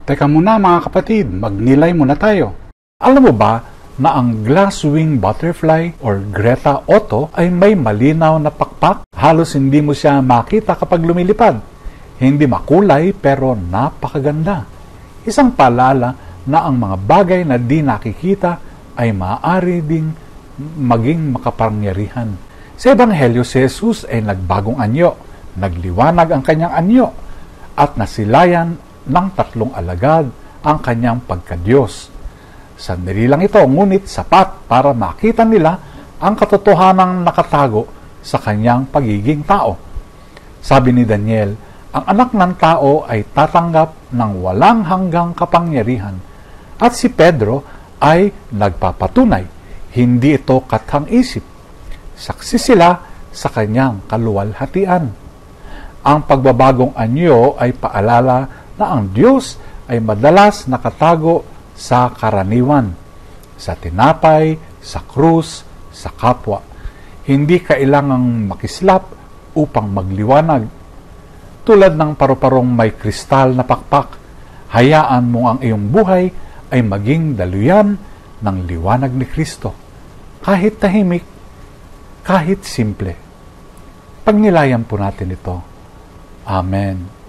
Teka muna mga kapatid, magnilay muna tayo. Alam mo ba na ang glass-wing butterfly or Greta Otto ay may malinaw na pakpak? Halos hindi mo siya makita kapag lumilipad. Hindi makulay pero napakaganda. Isang paalala na ang mga bagay na di nakikita ay maaari ding maging makapangyarihan. Sa Ebanghelyo, si Jesus ay nagbagong anyo, nagliwanag ang kanyang anyo, at nasilayan ng 3 alagad ang kanyang pagkadiyos. Sandali lang ito, ngunit sapat para makita nila ang katotohanang nakatago sa kanyang pagiging tao. Sabi ni Daniel, ang anak ng tao ay tatanggap ng walang hanggang kapangyarihan. At si Pedro ay nagpapatunay, hindi ito kathang-isip. Saksi sila sa kanyang kaluwalhatian. Ang pagbabagong anyo ay paalala na ang Diyos ay madalas nakatago sa karaniwan, sa tinapay, sa krus, sa kapwa. Hindi kailangang makislap upang magliwanag. Tulad ng paru-parong may kristal na pakpak, hayaan mo ang iyong buhay ay maging daluyan ng liwanag ni Kristo. Kahit tahimik, kahit simple. Pagnilayan po natin ito. Amen.